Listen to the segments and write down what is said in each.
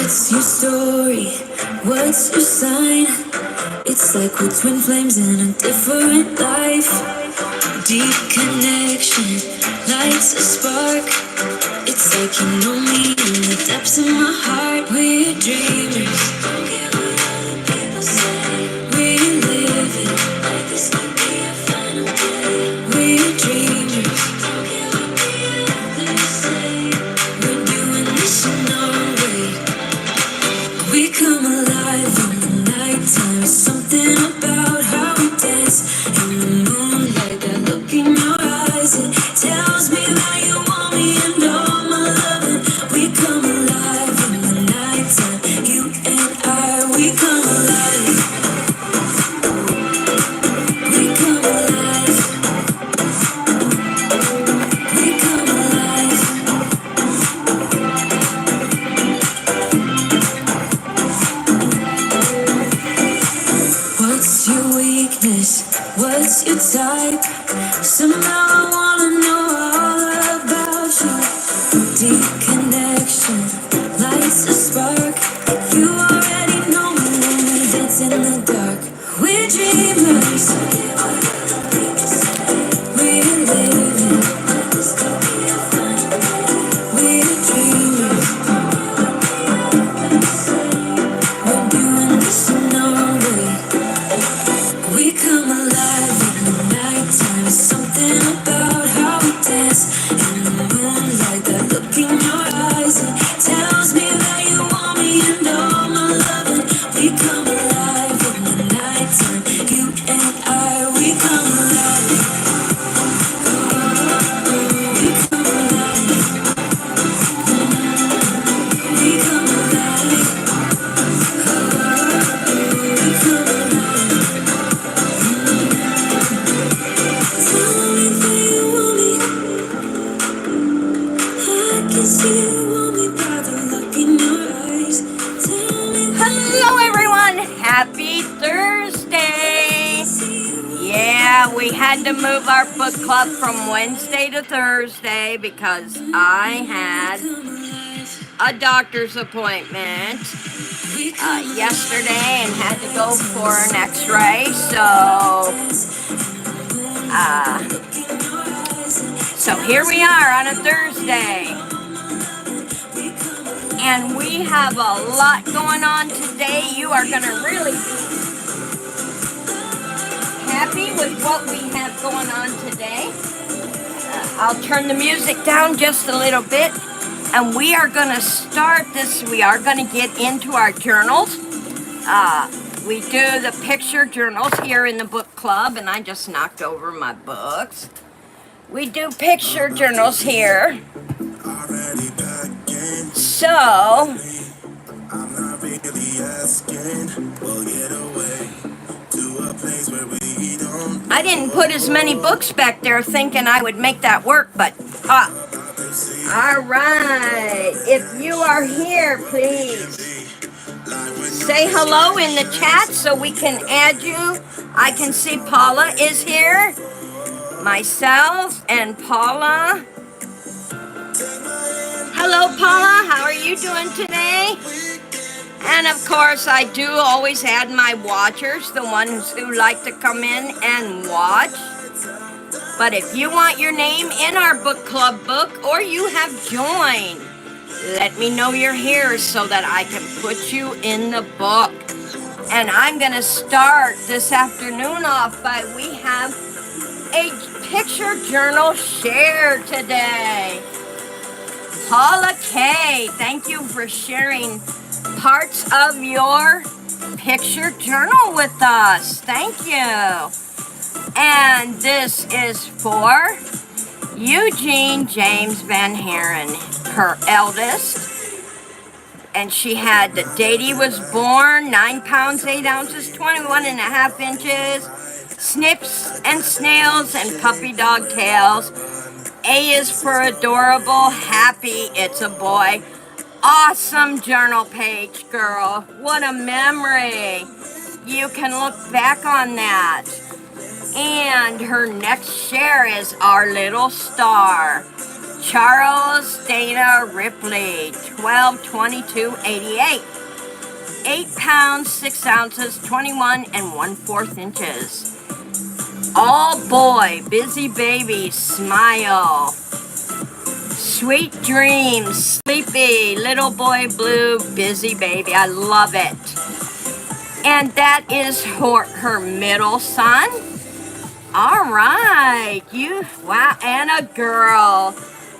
What's your story? What's your sign? It's like we're twin flames in a different life. Deep connection lights a spark. It's like you know me in the depths of my heart. We're dreamers. Don't care what other people say. We're living like this could be a final day. We're dreamers. Don't care what the others say. We're doing this in our way. We come alive in the nighttime. Something about how we dance in the moonlight. That look in your eyes, it tells me that you want me and all my loving. We come alive in the nighttime. You and I, we come alive. We come alive. We come alive. What's your weakness? What's your type? Somehow I wanna know all about you. Deep connection lights a spark. You already know me when we dance in the dark. We're dreamers. We're living. We're dreamers. We're doing this in our way. We come alive in the nighttime. Something about how we dance in the moonlight. That look in your eyes, it tells me that you want me and all my loving. We come alive in the nighttime. You and I, we come alive. We come alive. We come alive. We come alive. Tell me that you want me. I can see you want me by the look in your eyes. Tell me that Hello, everyone. Happy Thursday. Yeah, we had to move our book club from Wednesday to Thursday because I had a doctor's appointment yesterday and had to go for an x-ray. So here we are on a Thursday. And we have a lot going on today. You are going to really be happy with what we have going on today. I'll turn the music down just a little bit. And we are going to start this. We are going to get into our journals. We do the picture journals here in the book club. And I just knocked over my books. We do picture journals here. So, I didn't put as many books back there thinking I would make that work, but, all right. If you are here, please say hello in the chat so we can add you. I can see Paula is here, myself and Paula. Hello, Paula. How are you doing today? And of course, I do always add my watchers, the ones who like to come in and watch. But if you want your name in our book club book or you have joined, let me know you're here so that I can put you in the book. And I'm going to start this afternoon off by we have a picture journal share today. Paula K, thank you for sharing parts of your picture journal with us. Thank you. And this is for Eugene James Van Haren, her eldest. And she had the date he was born, 9 pounds, 8 ounces, 21.5 inches, snips and snails and puppy dog tails. A is for adorable, happy, it's a boy. Awesome journal page, girl. What a memory. You can look back on that. And her next share is Our Little Star. Charles Dana Ripley, 12/22/88. 8 pounds, 6 ounces, 21 1/4 inches. All boy, busy baby, smile. Sweet dreams, sleepy, little boy blue, busy baby. I love it. And that is her middle son. All right, wow, and a girl.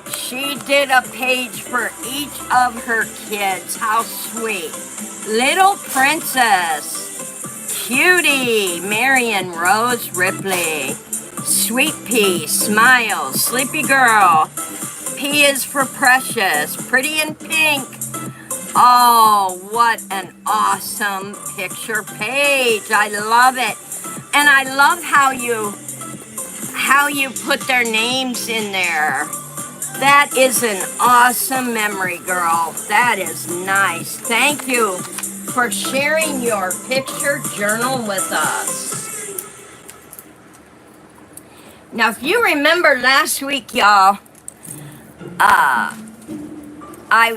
She did a page for each of her kids. How sweet. Little Princess. Cutie, Marion Rose Ripley. Sweet Pea, smile, sleepy girl. P is for precious, pretty in pink. Oh, what an awesome picture page. I love it. And I love how you put their names in there. That is an awesome memory, girl. That is nice. Thank you for sharing your picture journal with us. Now, if you remember last week, y'all, I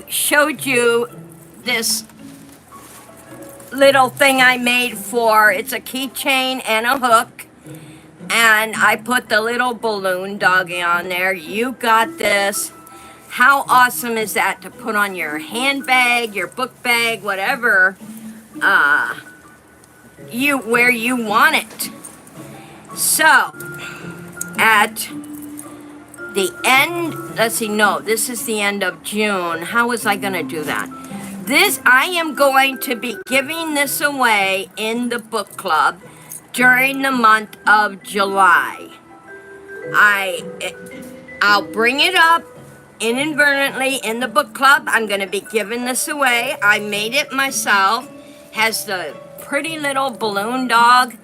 showed you this little thing I made it's a keychain and a hook, and I put the little balloon doggy on there. You got this. How awesome is that to put on your handbag, your book bag, whatever, where you want it. So, at the end, let's see, no, this is the end of June. How was I going to do that? I am going to be giving this away in the book club during the month of July. I'll bring it up inadvertently in the book club. I'm going to be giving this away. I made it myself. Has the pretty little balloon dog,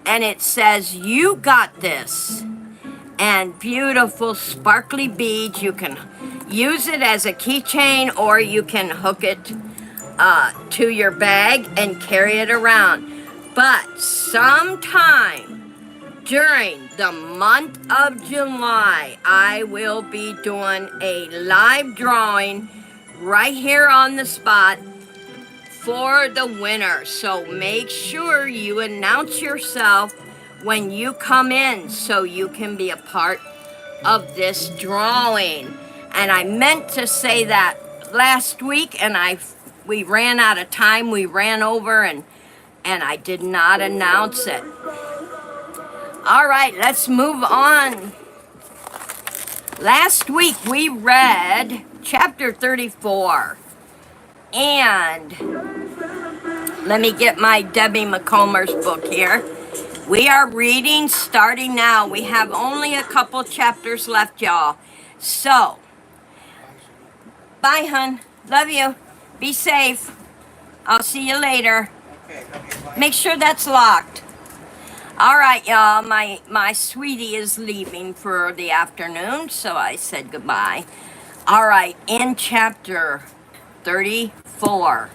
and it says, "You got this." And beautiful sparkly beads. You can use it as a keychain, or you can hook it to your bag and carry it around. But sometime during the month of July, I will be doing a live drawing right here on the spot for the winner. So make sure you announce yourself when you come in so you can be a part of this drawing. And I meant to say that last week, and we ran out of time. We ran over, and I did not announce it. All right, let's move on. Last week we read chapter 34. And let me get my Debbie McComer's book here. We are reading starting now. We have only a couple chapters left, y'all. So, bye, hun. Love you. Be safe. I'll see you later. Make sure that's locked. All right, y'all. My sweetie is leaving for the afternoon, so I said goodbye. All right, in chapter 34,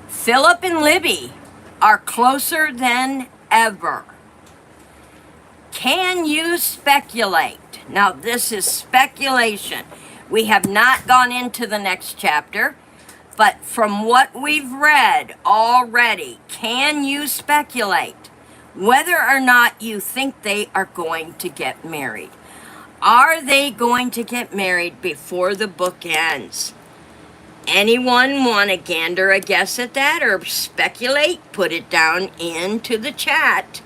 Philip and Libby are closer than ever. Can you speculate? Now, this is speculation. We have not gone into the next chapter, but from what we've read already, can you speculate whether or not you think they are going to get married? Are they going to get married before the book ends? Anyone want to gander a guess at that or speculate? Put it down into the chat.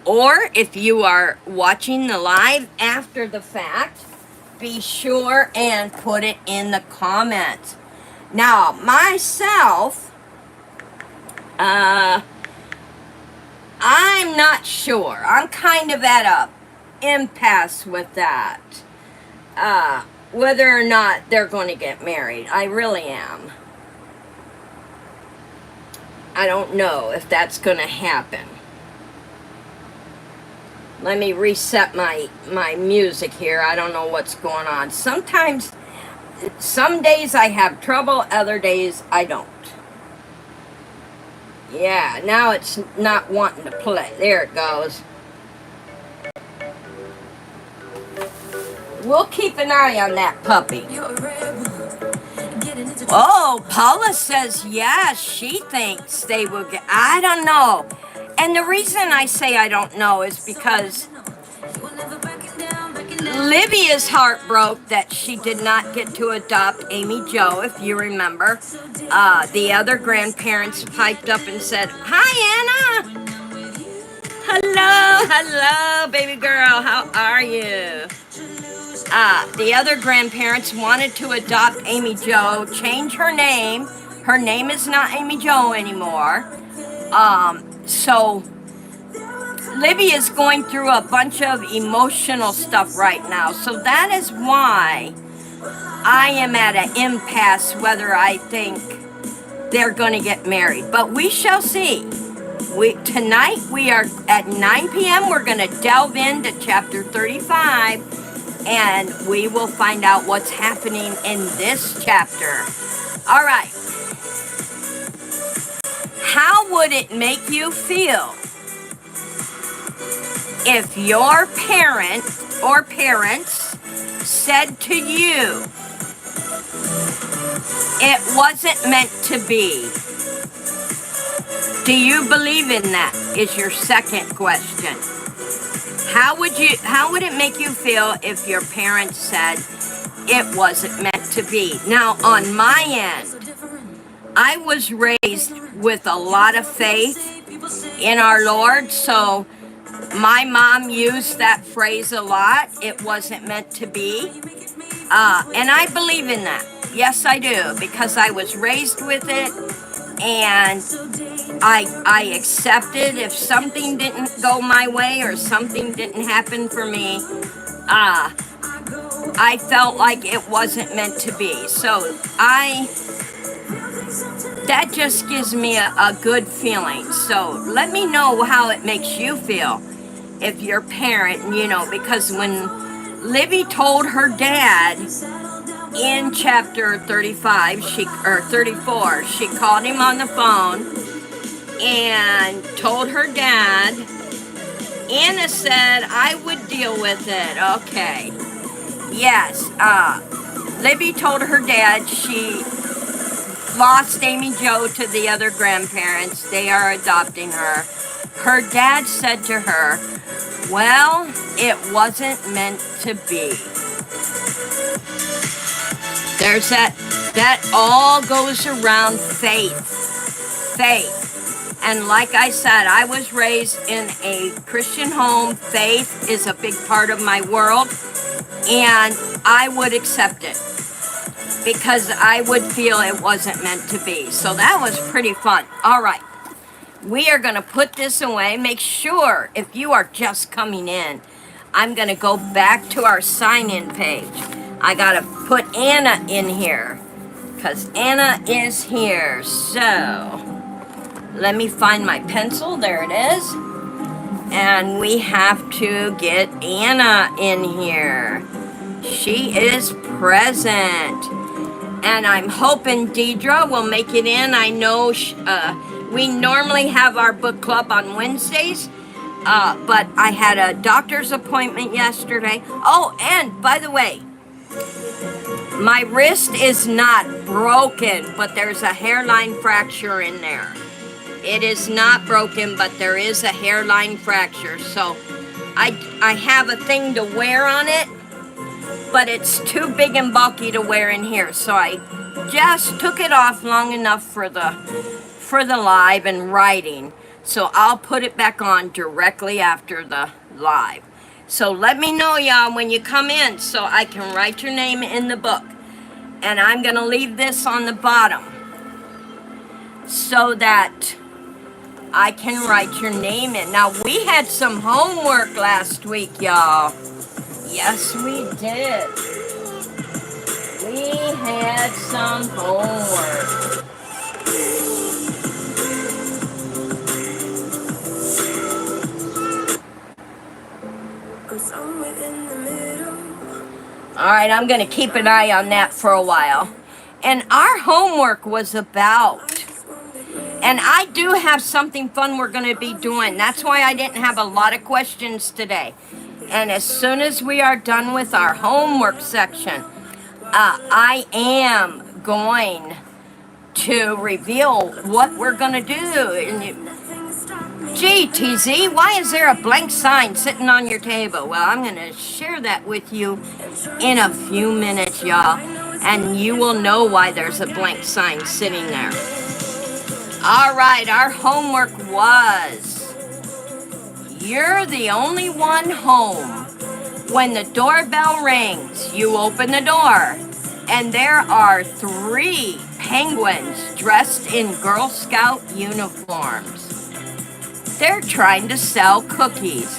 Or if you are watching the live after the fact, be sure and put it in the comments. Now, myself, I'm not sure. I'm kind of at a impasse with that. Whether or not they're going to get married. I really am. I don't know if that's going to happen. Let me reset my music here. I don't know what's going on. Sometimes, some days I have trouble, other days I don't. Yeah, now it's not wanting to play. There it goes. We'll keep an eye on that puppy. Oh, Paula says yes, she thinks they will get, I don't know. And the reason I say I don't know is because Livia's heart broke that she did not get to adopt Amy Jo, if you remember. The other grandparents piped up and said, "Hi, Anna. Hello, baby girl. How are you?" The other grandparents wanted to adopt Amy Jo, change her name. Her name is not Amy Jo anymore. So Libby is going through a bunch of emotional stuff right now. So that is why I am at an impasse whether I think they're going to get married. But we shall see. Tonight we are at 9 p.m. We're going to delve into chapter 35 and we will find out what's happening in this chapter. All right. How would it make you feel if your parent or parents said to you, "It wasn't meant to be"? Do you believe in that? Is your second question. How would it make you feel if your parents said it wasn't meant to be? Now, on my end, I was raised with a lot of faith in our Lord, so my mom used that phrase a lot. It wasn't meant to be. And I believe in that. Yes, I do, because I was raised with it, and I accepted if something didn't go my way or something didn't happen for me, I felt like it wasn't meant to be. So that just gives me a good feeling. So let me know how it makes you feel if your parent, because when Libby told her dad in chapter 34, she called him on the phone and told her dad. Anna said, "I would deal with it." Okay. Yes. Libby told her dad she lost Amy Jo to the other grandparents. They are adopting her. Her dad said to her, "Well, it wasn't meant to be." There's that all goes around faith. And like I said, I was raised in a Christian home. Faith is a big part of my world, and I would accept it because I would feel it wasn't meant to be. So that was pretty fun. All right. We are going to put this away. Make sure, if you are just coming in, I'm going to go back to our sign-in page. I got to put Anna in here because Anna is here. So let me find my pencil. There it is. And we have to get Anna in here. She is present. And I'm hoping Deidre will make it in. I know we normally have our book club on Wednesdays, but I had a doctor's appointment yesterday. Oh, and by the way, my wrist is not broken, but there's a hairline fracture in there. It is not broken, but there is a hairline fracture. So I have a thing to wear on it, but it's too big and bulky to wear in here. So I just took it off long enough for the live and writing. So I'll put it back on directly after the live. So let me know, y'all, when you come in so I can write your name in the book. And I'm going to leave this on the bottom so that I can write your name in. Now, we had some homework last week, y'all. Yes, we did. We had some homework. All right, I'm going to keep an eye on that for a while. And our homework was about, and I do have something fun we're going to be doing. That's why I didn't have a lot of questions today. And as soon as we are done with our homework section, I am going to reveal what we're going to do. Gee, TZ, why is there a blank sign sitting on your table? Well, I'm going to share that with you in a few minutes, y'all. And you will know why there's a blank sign sitting there. All right, our homework was, you're the only one home. When the doorbell rings, you open the door, and there are 3 penguins dressed in Girl Scout uniforms. They're trying to sell cookies,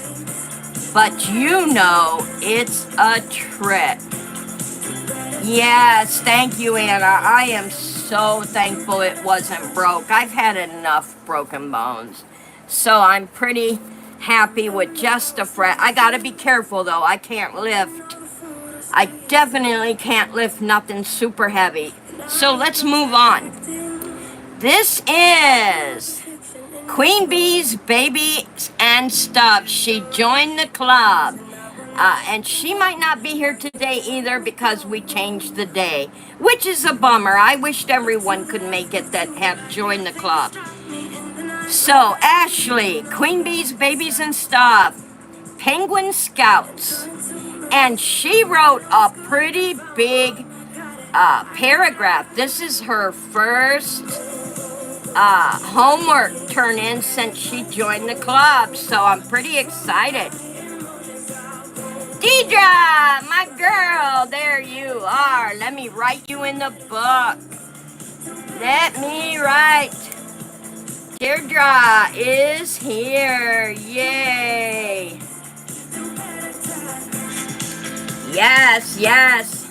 but you know it's a trick. Yes, thank you, Anna. I am so thankful it wasn't broke. I've had enough broken bones, so I'm pretty happy with just a fret. I gotta be careful though. I can't lift. I definitely can't lift nothing super heavy. So let's move on. This is Queen Bee's Babies and Stuff. She joined the club. And she might not be here today either because we changed the day, which is a bummer. I wished everyone could make it that have joined the club. So, Ashley, Queen Bee's Babies and Stuff, Penguin Scouts. And she wrote a pretty big paragraph. This is her first homework turn-in since she joined the club. So I'm pretty excited. Deidre, my girl, there you are. Let me write you in the book. Let me write. Deirdre is here. Yay. Yes, yes.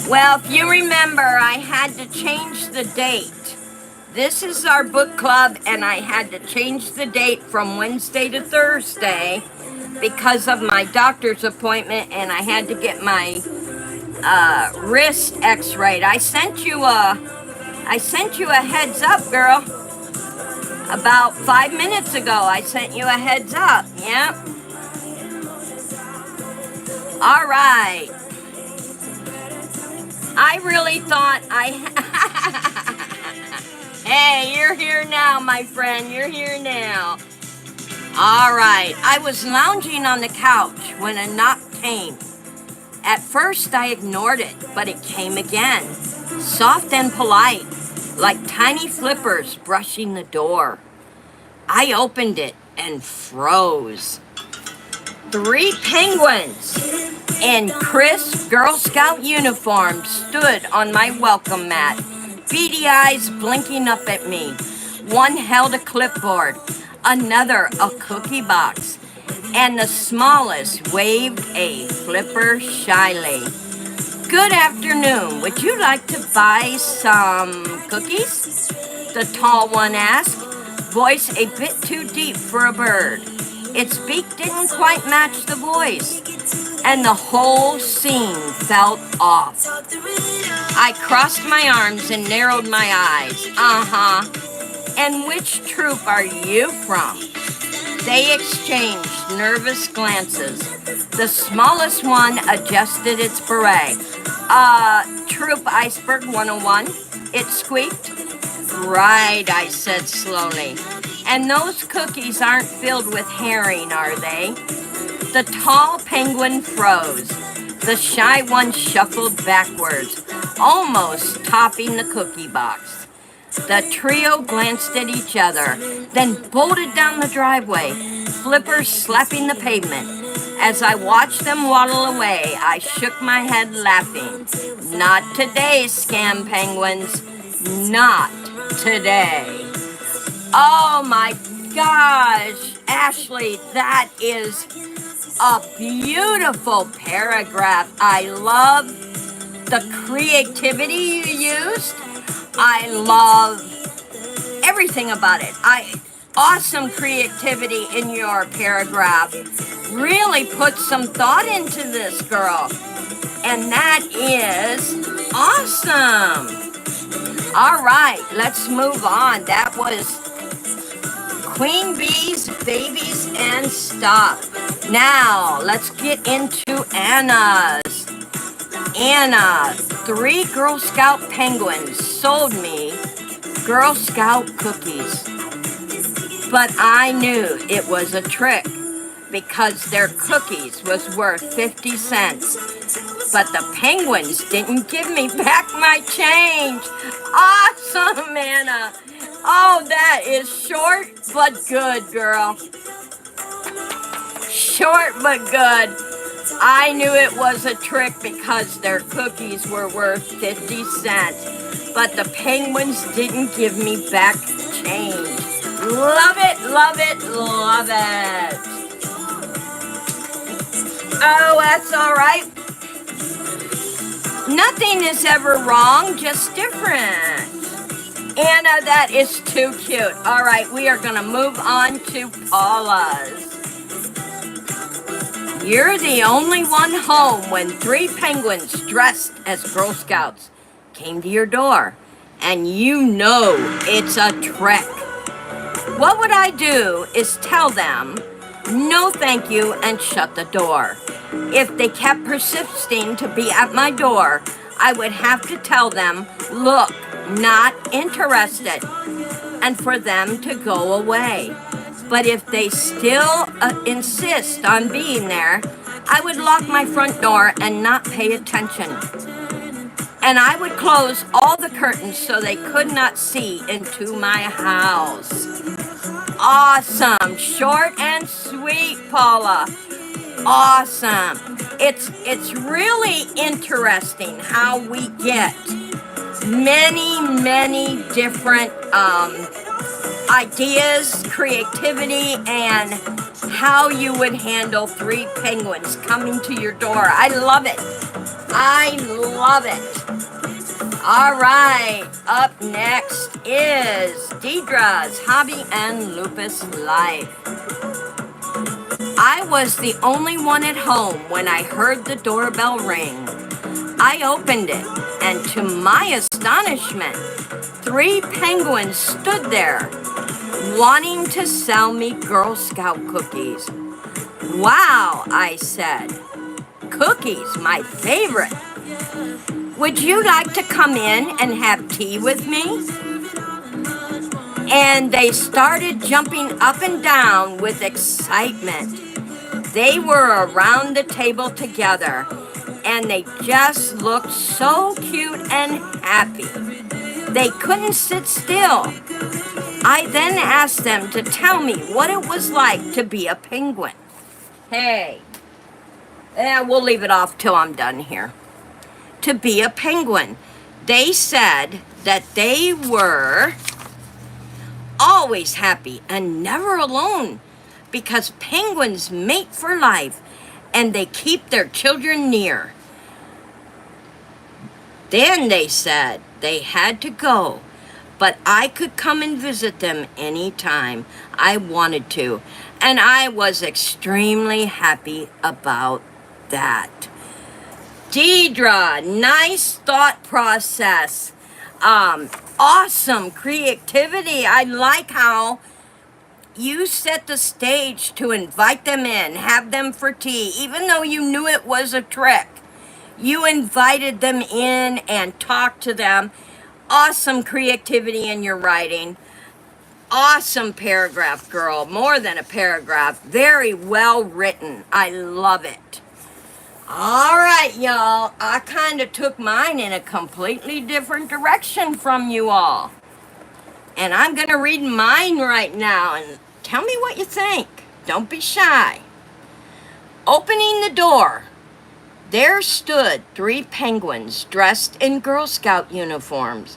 Well, if you remember, I had to change the date. This is our book club, and I had to change the date from Wednesday to Thursday because of my doctor's appointment, and I had to get my wrist x-rayed. I sent you a heads up, girl. About 5 minutes ago, I sent you a heads up. Yep. All right. I really thought Hey, you're here now, my friend. You're here now. All right. I was lounging on the couch when a knock came. At first, I ignored it, but it came again. Soft and polite, like tiny flippers brushing the door. I opened it and froze. 3 penguins in crisp Girl Scout uniforms stood on my welcome mat, beady eyes blinking up at me. One held a clipboard, another a cookie box, and the smallest waved a flipper shyly. Good afternoon. Would you like to buy some cookies? The tall one asked, voice a bit too deep for a bird. Its beak didn't quite match the voice, and the whole scene felt off. I crossed my arms and narrowed my eyes. And which troop are you from? They exchanged nervous glances. The smallest one adjusted its beret. Troop Iceberg 101, it squeaked. Right, I said slowly. And those cookies aren't filled with herring, are they? The tall penguin froze. The shy one shuffled backwards, almost topping the cookie box. The trio glanced at each other, then bolted down the driveway, flippers slapping the pavement. As I watched them waddle away, I shook my head laughing. Not today, scam penguins. Not today. Oh my gosh, Ashley, that is a beautiful paragraph. I love the creativity you used. I love everything about it. Awesome creativity in your paragraph. Really put some thought into this, girl. And that is awesome. All right, let's move on. That was Queen Bee's Babies and Stuff. Now, let's get into Anna's. Anna, 3 Girl Scout penguins sold me Girl Scout cookies. But I knew it was a trick because their cookies was worth 50 cents. But the penguins didn't give me back my change. Awesome, Anna. Oh, that is short but good, girl. Short but good. I knew it was a trick because their cookies were worth 50 cents. But the penguins didn't give me back change. Love it, love it, love it. Oh, that's all right. Nothing is ever wrong, just different. Anna, that is too cute. All right, we are going to move on to Paula's. You're the only one home when 3 penguins dressed as Girl Scouts came to your door, and you know it's a trick. What would I do is tell them, no thank you, and shut the door. If they kept persisting to be at my door, I would have to tell them, look, not interested, and for them to go away. But if they still insist on being there, I would lock my front door and not pay attention. And I would close all the curtains so they could not see into my house. Awesome. Short and sweet, Paula. Awesome. It's really interesting how we get many different ideas, creativity, and how you would handle 3 penguins coming to your door. I love it. I love it. All right, up next is Deidre's Hobby and Lupus Life. I was the only one at home when I heard the doorbell ring. I opened it, and to my astonishment, 3 penguins stood there, wanting to sell me Girl Scout cookies. Wow, I said. Cookies, my favorite. Would you like to come in and have tea with me? And they started jumping up and down with excitement. They were around the table together, and they just looked so cute and happy. They couldn't sit still. I then asked them to tell me what it was like to be a penguin. Hey, we'll leave it off till I'm done here. To be a penguin. They said that they were always happy and never alone because penguins mate for life and they keep their children near. Then they said they had to go, but I could come and visit them anytime I wanted to, and I was extremely happy about that. Deidre, nice thought process. Awesome creativity. I like how you set the stage to invite them in, have them for tea, even though you knew it was a trick. You invited them in and talked to them. Awesome creativity in your writing. Awesome paragraph, girl. More than a paragraph. Very well written. I love it. All right, y'all. I kind of took mine in a completely different direction from you all. And I'm going to read mine right now and tell me what you think. Don't be shy. Opening the door. There stood 3 penguins dressed in Girl Scout uniforms.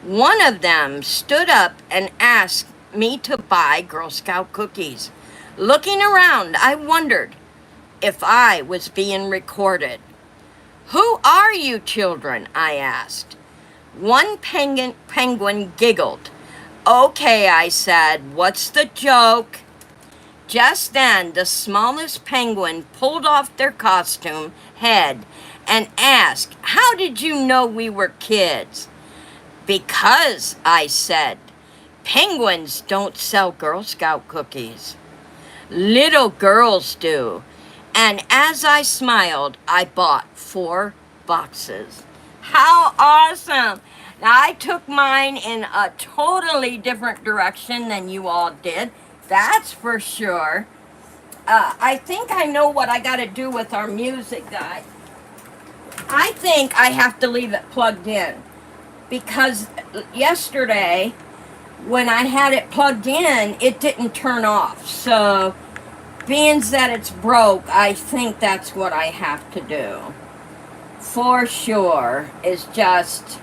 One of them stood up and asked me to buy Girl Scout cookies. Looking around, I wondered if I was being recorded. Who are you children? I asked. One penguin giggled. Okay, I said, what's the joke? Just then, the smallest penguin pulled off their costume head and asked, how did you know we were kids? Because, I said, penguins don't sell Girl Scout cookies. Little girls do. And as I smiled, I bought 4 boxes. How awesome! Now, I took mine in a totally different direction than you all did. That's for sure. I think I know what I got to do with our music guy. I think I have to leave it plugged in. Because yesterday, when I had it plugged in, it didn't turn off. So, being that it's broke, I think that's what I have to do. For sure, is just...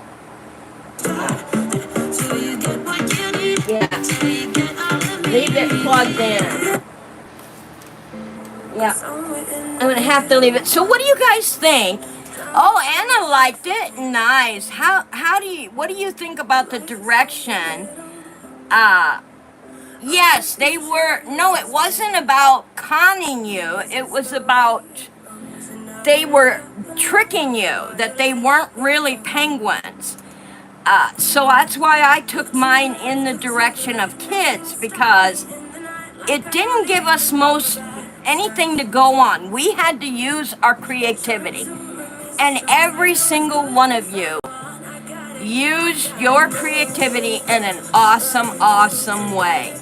yeah. Leave it plugged in. Yeah. I'm going to have to leave it. So what do you guys think? Oh, Anna liked it. Nice. What do you think about the direction? Yes, they were, no, it wasn't about conning you. It was about, they were tricking you, that they weren't really penguins. So that's why I took mine in the direction of kids, because it didn't give us anything to go on. We had to use our creativity. And every single one of you used your creativity in an awesome, awesome way.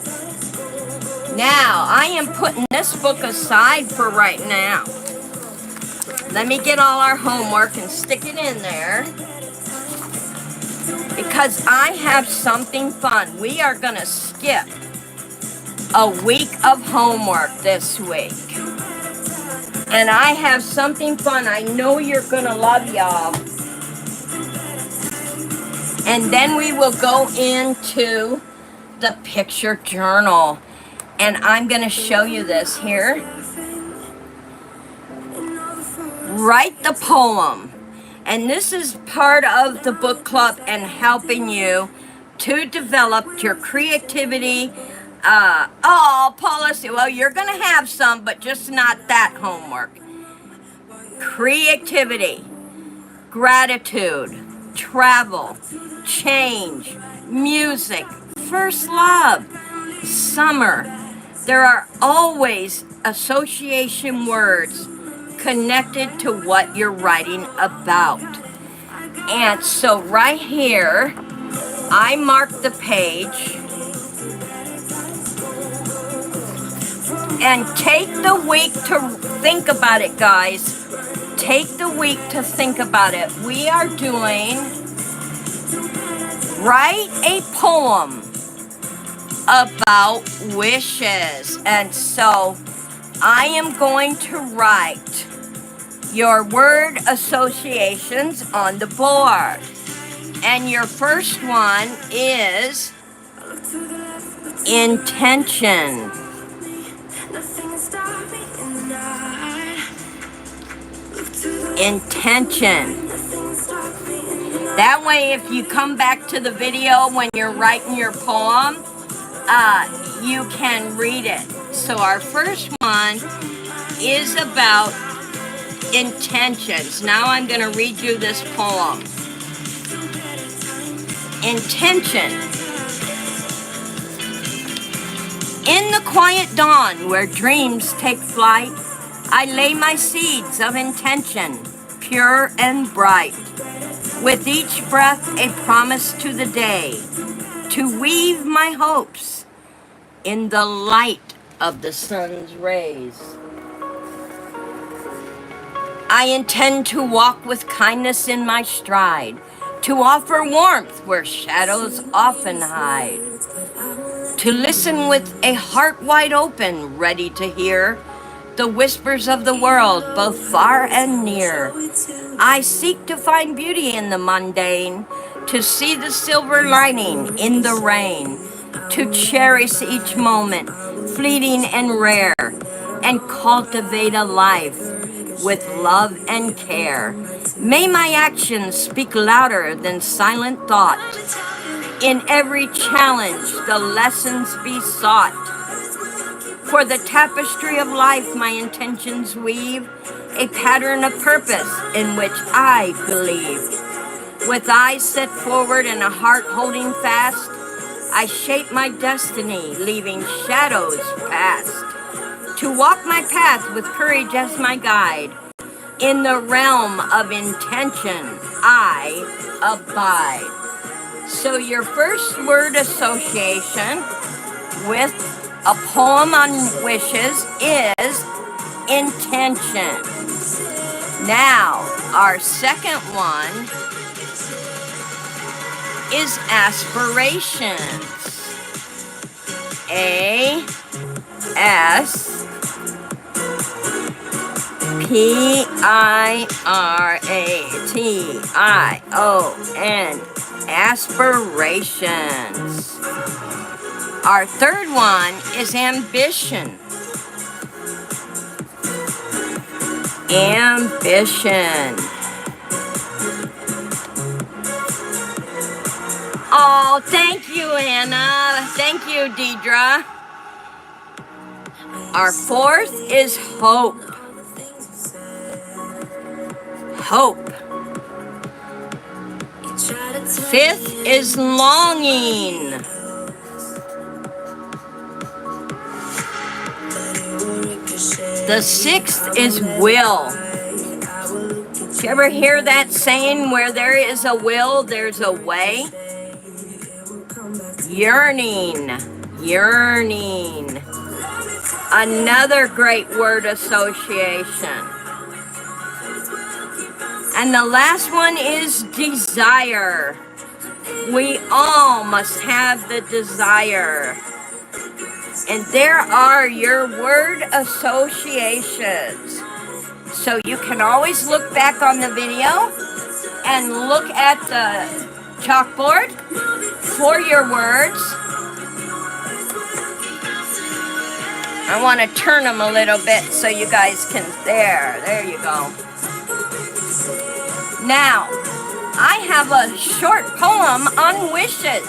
Now, I am putting this book aside for right now. Let me get all our homework and stick it in there, because I have something fun. We are going to skip a week of homework this week. And I have something fun. I know you're going to love, y'all. And then we will go into the picture journal. And I'm going to show you this here. Write the poem. And this is part of the book club and helping you to develop your creativity. Oh, policy. Well, you're going to have some, but just not that homework. Creativity, gratitude, travel, change, music, first love, summer. There are always association words connected to what you're writing about. And so right here, I marked the page. And take the week to think about it, guys. Take the week to think about it. We are doing write a poem about wishes. And so I am going to write your word associations on the board. And your first one is intention. Intention. That way, if you come back to the video when you're writing your poem, you can read it. So our first one is about intentions. Now I'm going to read you this poem. Intention. In the quiet dawn where dreams take flight, I lay my seeds of intention, pure and bright. With each breath a promise to the day, to weave my hopes in the light of the sun's rays. I intend to walk with kindness in my stride, to offer warmth where shadows often hide, to listen with a heart wide open, ready to hear the whispers of the world, both far and near. I seek to find beauty in the mundane, to see the silver lining in the rain, to cherish each moment, fleeting and rare, and cultivate a life with love and care. May my actions speak louder than silent thought. In every challenge, the lessons be sought. For the tapestry of life, my intentions weave a pattern of purpose in which I believe. With eyes set forward and a heart holding fast, I shape my destiny, leaving shadows past. to walk my path with courage as my guide. In the realm of intention, I abide. So your first word association with a poem on wishes is intention. Now, our second one is aspirations. A-S-P-I-R-A-T-I-O-N. Aspirations. Our third one is ambition. Ambition. Oh, thank you, Anna. Thank you, Deidre. Our fourth is hope. Hope. Fifth is longing. The sixth is will. Did you ever hear that saying, where there is a will, there's a way? Yearning. Yearning. Another great word association. And the last one is desire. We all must have the desire. And there are your word associations. So you can always look back on the video and look at the chalkboard for your words. I want to turn them a little bit so you guys can, there you go. Now, I have a short poem on wishes.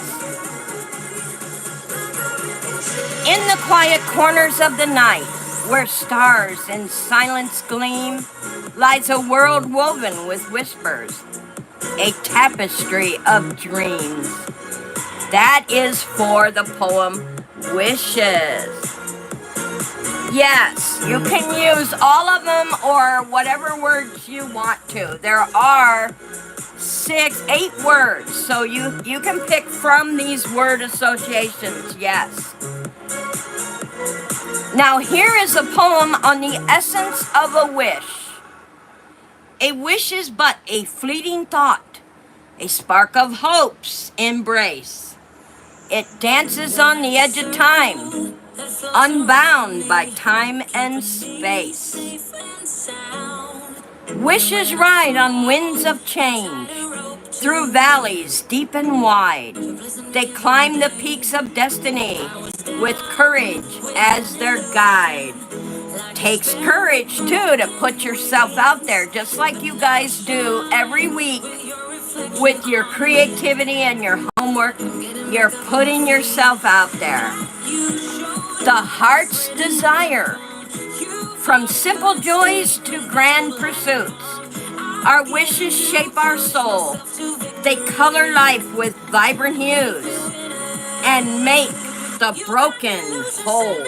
In the quiet corners of the night, where stars in silence gleam, lies a world woven with whispers, a tapestry of dreams. That is for the poem Wishes. Yes, you can use all of them or whatever words you want to. There are 8 words, so you can pick from these word associations, yes. Now here is a poem on the essence of a wish. A wish is but a fleeting thought, a spark of hope's embrace. It dances on the edge of time, unbound by time and space. Wishes ride on winds of change, through valleys deep and wide. They climb the peaks of destiny, with courage as their guide. Takes courage, too, to put yourself out there, just like you guys do every week with your creativity and your homework. You're putting yourself out there. The heart's desire. From simple joys to grand pursuits, our wishes shape our soul. They color life with vibrant hues and make the broken whole.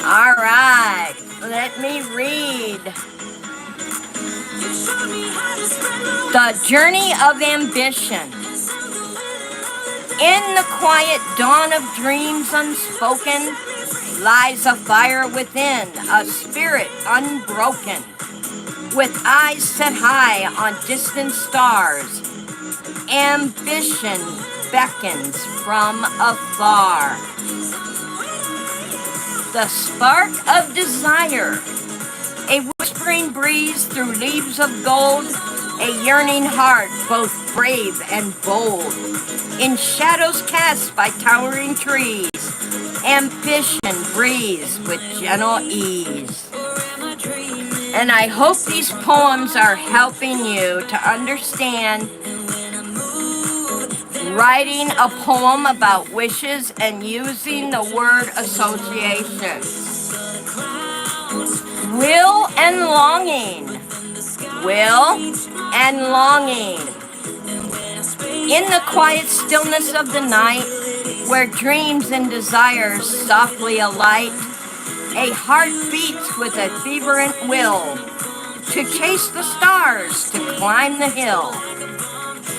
All right, let me read. The journey of ambition. In the quiet dawn of dreams unspoken, lies a fire within, a spirit unbroken. With eyes set high on distant stars, ambition beckons from afar. The spark of desire, a whispering breeze through leaves of gold, a yearning heart both brave and bold. In shadows cast by towering trees, ambition breathes with gentle ease. And I hope these poems are helping you to understand writing a poem about wishes and using the word association. Will and longing. Will and longing. In the quiet stillness of the night, where dreams and desires softly alight, A heart beats with a fervent will to chase the stars, to climb the hill.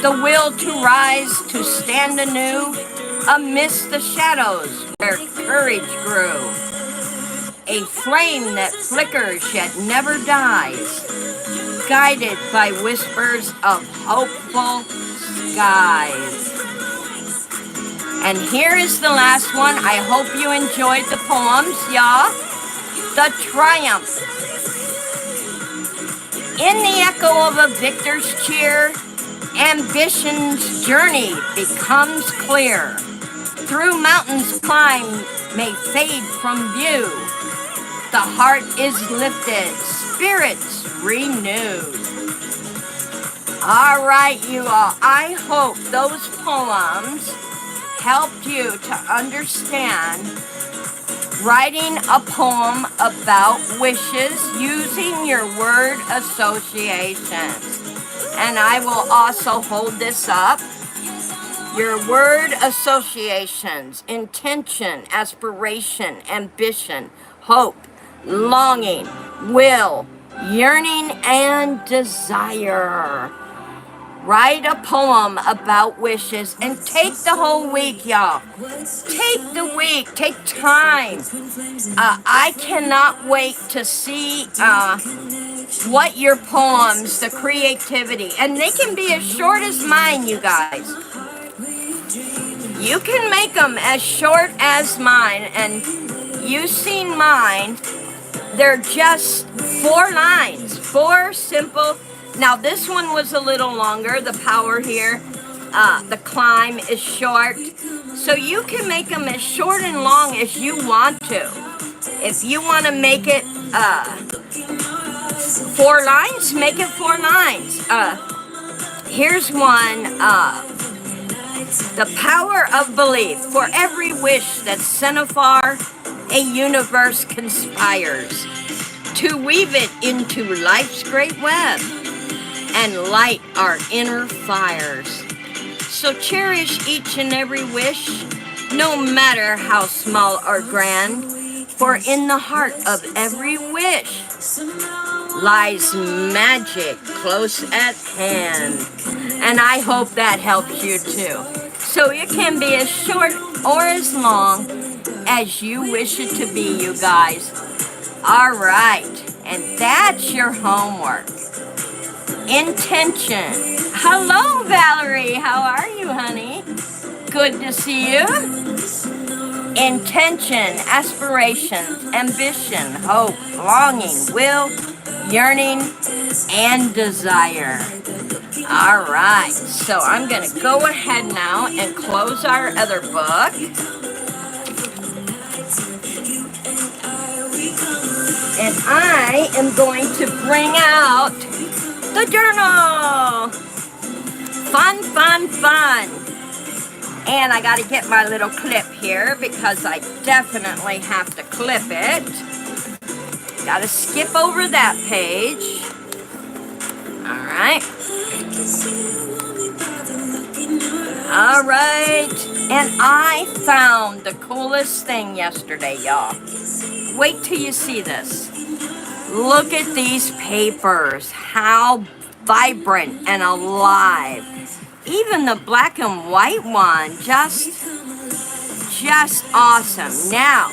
The will to rise, to stand anew amidst the shadows where courage grew. A flame that flickers yet never dies, guided by whispers of hopeful skies. And here is the last one. I hope you enjoyed the poems, y'all. The Triumph. In the echo of a victor's cheer, ambition's journey becomes clear. Through mountains climb may fade from view. The heart is lifted, spirits renewed. All right, you all. I hope those poems helped you to understand writing a poem about wishes using your word associations. And I will also hold this up. Your word associations: intention, aspiration, ambition, hope, longing, will, yearning, and desire. Write a poem about wishes and take the whole week, y'all. Take the week, take time. I cannot wait to see what your poems, the creativity, and they can be as short as mine, you guys. You can make them as short as mine, and you've seen mine. They're just 4 lines, 4 simple. Now this one was a little longer, the power here. The climb is short. So you can make them as short and long as you want to. If you want to make it 4 lines, make it 4 lines. Here's one. The power of belief. For every wish that's sent afar, a universe conspires to weave it into life's great web and light our inner fires. So cherish each and every wish, no matter how small or grand, for in the heart of every wish lies magic close at hand. And I hope that helps you too. So it can be as short or as long as you wish it to be, you guys. All right, and that's your homework. Intention. Hello, Valerie. How are you, honey? Good to see you. Intention, aspirations, ambition, hope, longing, will, yearning, and desire. All right, so I'm going to go ahead now and close our other book. And I am going to bring out the journal. Fun, fun, fun. And I got to get my little clip here because I definitely have to clip it. Got to skip over that page. All right. All right. And I found the coolest thing yesterday, y'all. Wait till you see this. Look at these papers. How vibrant and alive. Even the black and white one, just awesome. Now,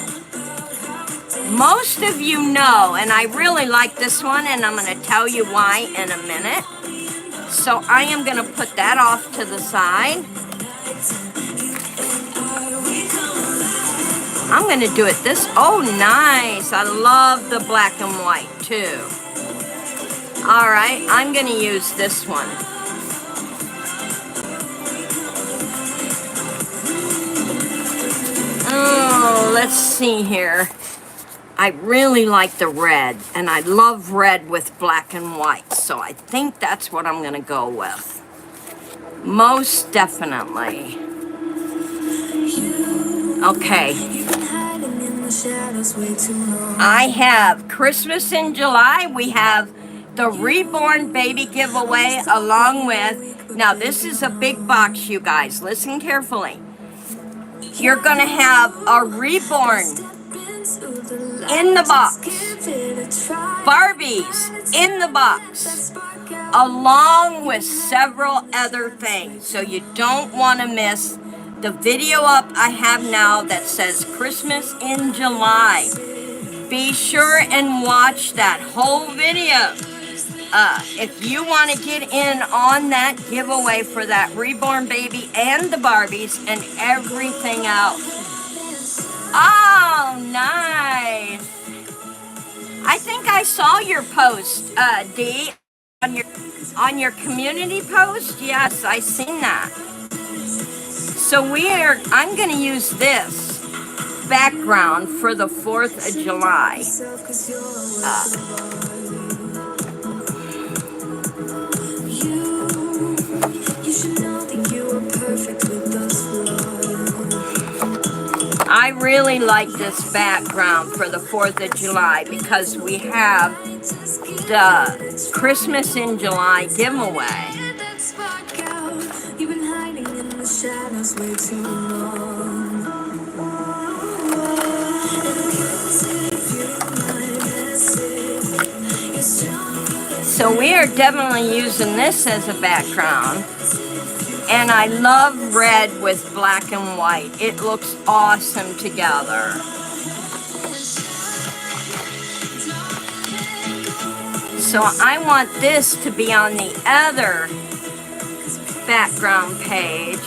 most of you know, and I really like this one, and I'm going to tell you why in a minute. So I am going to put that off to the side. I'm going to do it this. Oh, nice. I love the black and white, too. All right, I'm going to use this one. Oh, let's see here. I really like the red, and I love red with black and white, so I think that's what I'm going to go with. Most definitely. Okay. I have Christmas in July. We have the Reborn baby giveaway along with, now this is a big box, you guys. Listen carefully. You're going to have a Reborn in the box. Barbies in the box, along with several other things. So you don't want to miss the video up I have now that says Christmas in July. Be sure and watch that whole video. If you want to get in on that giveaway for that Reborn baby and the Barbies and everything else. Oh, nice. I think I saw your post, Dee, on your community post. Yes, I seen that. So I'm going to use this background for the 4th of July. I really like this background for the 4th of July because we have the Christmas in July giveaway. So we are definitely using this as a background. And I love red with black and white. It looks awesome together. So I want this to be on the other background page.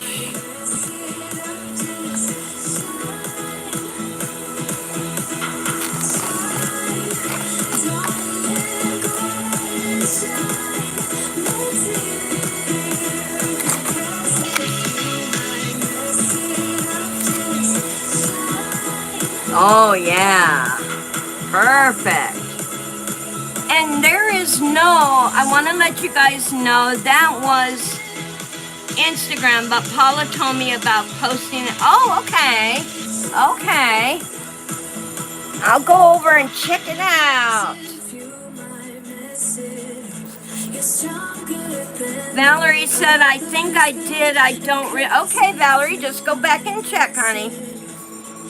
Oh yeah, perfect. And there is I want to let you guys know that was Instagram, but Paula told me about posting it. Oh, okay. Okay. I'll go over and check it out. Valerie said, I think I did. I don't okay, Valerie, just go back and check, honey.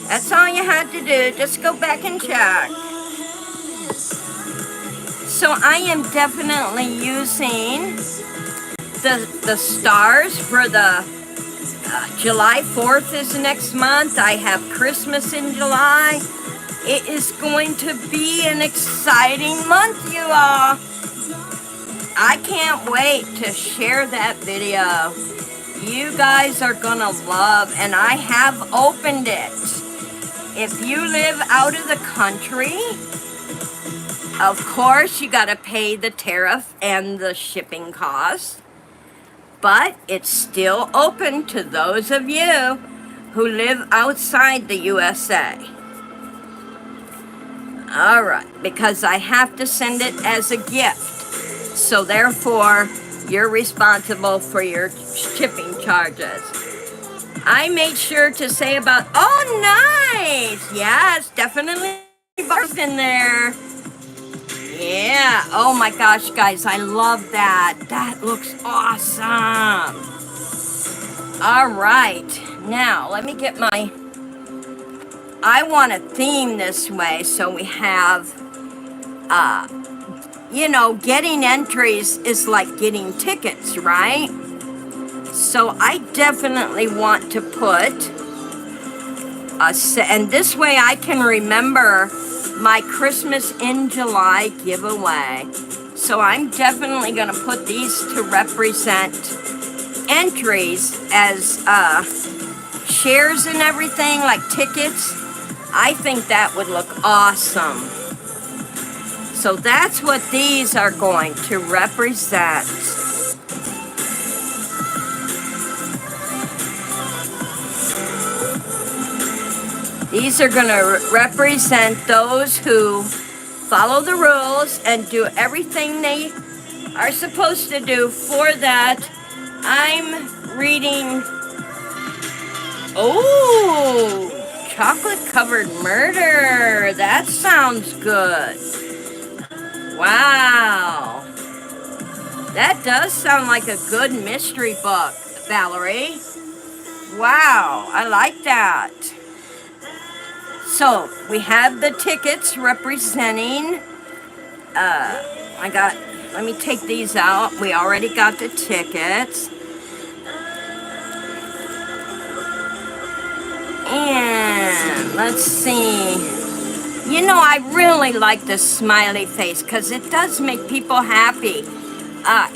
That's all you had to do. Just go back and check. So I am definitely using the stars for the July 4th is next month. I have Christmas in July. It is going to be an exciting month, you all. I can't wait to share that video. You guys are gonna love, and I have opened it. If you live out of the country, of course you gotta pay the tariff and the shipping costs, but it's still open to those of you who live outside the USA. All right, because I have to send it as a gift. So therefore, you're responsible for your shipping charges. I made sure to say about, oh, nice. Yes, definitely bars in there. Yeah. Oh my gosh, guys, I love that. That looks awesome. All right. Now, let me get I want a theme this way. So we have, getting entries is like getting tickets, right? So I definitely want to put and this way I can remember my Christmas in July giveaway. So I'm definitely going to put these to represent entries as shares and everything, like tickets. I think that would look awesome. So that's what these are going to represent. These are going to represent those who follow the rules and do everything they are supposed to do. For that, I'm reading, chocolate covered murder. That sounds good. Wow. That does sound like a good mystery book, Valerie. Wow, I like that. So we have the tickets representing, let me take these out. We already got the tickets. And let's see. You know, I really like the smiley face because it does make people happy.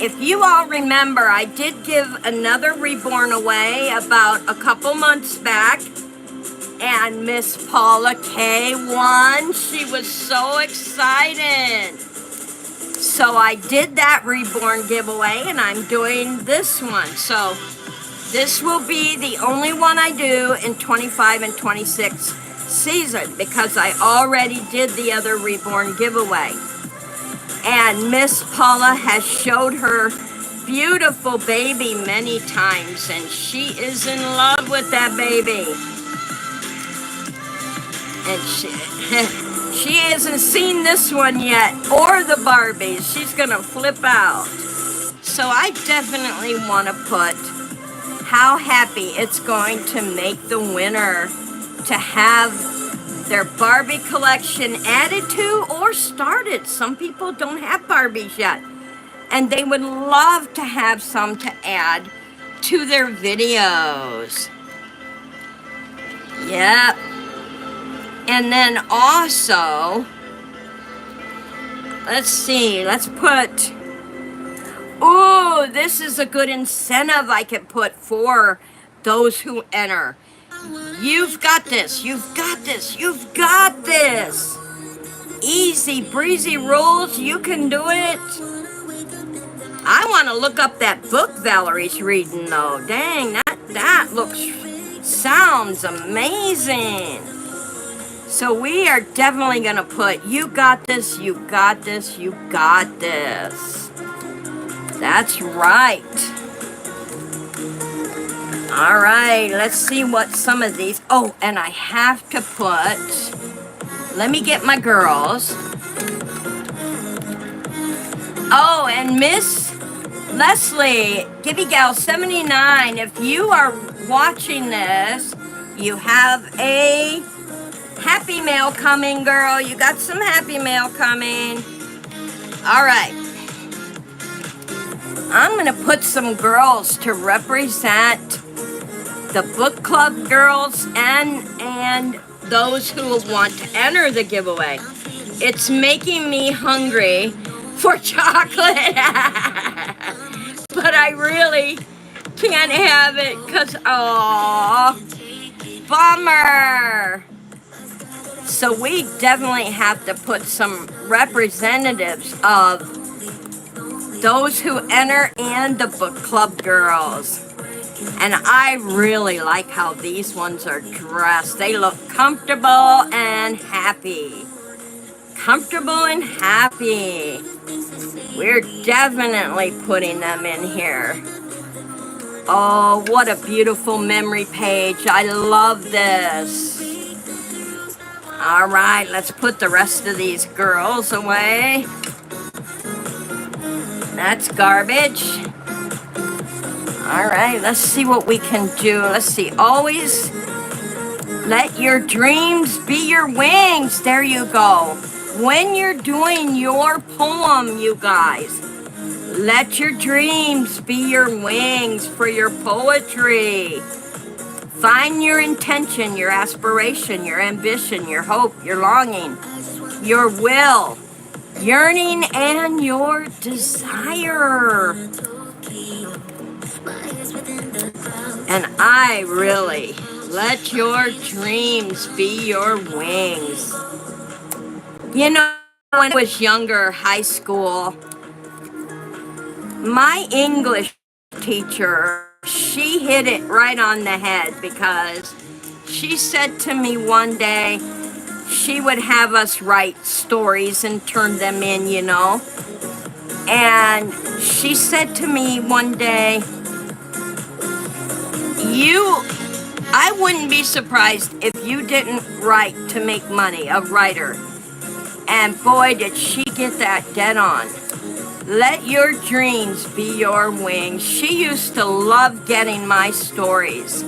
If you all remember, I did give another Reborn away about a couple months back. And Miss Paula K won. She was so excited. So I did that Reborn giveaway and I'm doing this one. So this will be the only one I do in 25 and 26 season because I already did the other Reborn giveaway. And Miss Paula has showed her beautiful baby many times and she is in love with that baby. And she hasn't seen this one yet, or the Barbies. She's gonna flip out. So I definitely want to put how happy it's going to make the winner to have their Barbie collection added to or started. Some people don't have Barbies yet, and they would love to have some to add to their videos. Yep. And then also, let's see, let's put, ooh, this is a good incentive I could put for those who enter. You've got this, you've got this, you've got this. Easy breezy rules, you can do it. I want to look up that book Valerie's reading though. Dang, that sounds amazing. So we are definitely going to put, you got this, you got this, you got this. That's right. All right, let's see what some of these, oh, and I have to put, let me get my girls. Oh, and Miss Leslie, Gibby Gal 79, if you are watching this, you have a happy mail coming, girl. You got some happy mail coming. All right. I'm going to put some girls to represent the book club girls and those who will want to enter the giveaway. It's making me hungry for chocolate. But I really can't have it because, oh, bummer. So we definitely have to put some representatives of those who enter and the book club girls. And I really like how these ones are dressed. They look comfortable and happy. Comfortable and happy. We're definitely putting them in here. Oh, what a beautiful memory page. I love this. All right, let's put the rest of these girls away. That's garbage. All right, let's see what we can do. Let's see, always let your dreams be your wings. There you go. When you're doing your poem, you guys, let your dreams be your wings for your poetry. Find your intention, your aspiration, your ambition, your hope, your longing, your will, yearning, and your desire. And I really let your dreams be your wings. You know, when I was younger, high school, my English teacher, she hit it right on the head because she said to me one day, she would have us write stories and turn them in, you know. And she said to me one day, I wouldn't be surprised if you didn't write to make money, a writer. And boy, did she get that dead on. Let your dreams be your wings. She used to love getting my stories.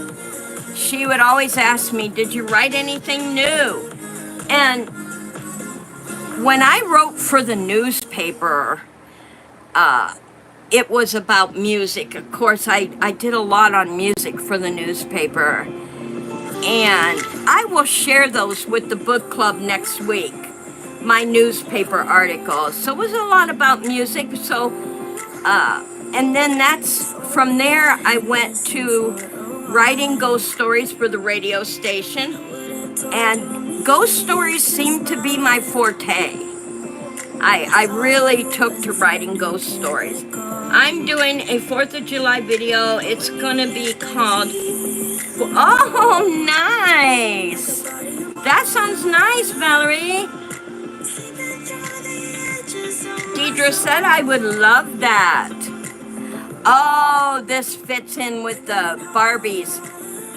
she would always ask me, did you write anything new? And when I wrote for the newspaper, it was about music. Of course, I did a lot on music for the newspaper. And I will share those with the book club next week, my newspaper articles. So it was a lot about music. So, and then from there, I went to writing ghost stories for the radio station. And ghost stories seemed to be my forte. I really took to writing ghost stories. I'm doing a 4th of July video. It's gonna be called, oh, nice. That sounds nice, Valerie. Deidre said I would love that. Oh, this fits in with the Barbies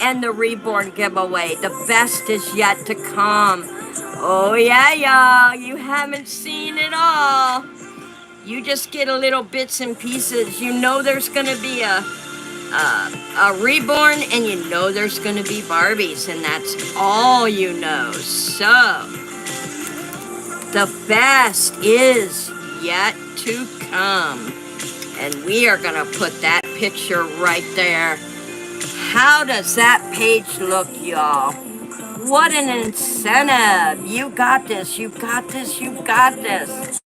and the Reborn giveaway. The best is yet to come. Oh yeah, y'all, you haven't seen it all. You just get a little bits and pieces. You know there's gonna be a Reborn, and you know there's gonna be Barbies, and that's all you know. So, the best is yet to come. And we are gonna put that picture right there. How does that page look, y'all? What an incentive. You got this, you got this, you got this.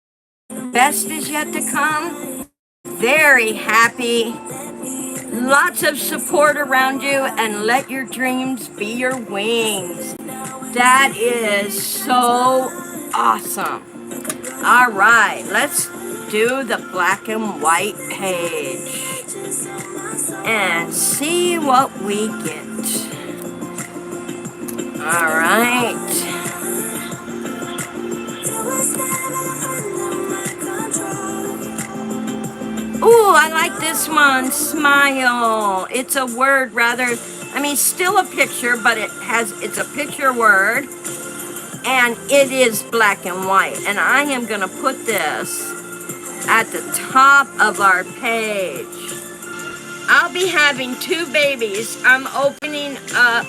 Best is yet to come. Very happy. Lots of support around you, and let your dreams be your wings. That is so awesome. All right, let's do the black and white page and see what we get. All right. Ooh, I like this one, smile. It's a word rather, still a picture, but it's a picture word, and it is black and white. And I am gonna put this at the top of our page. I'll be having 2 babies. I'm opening up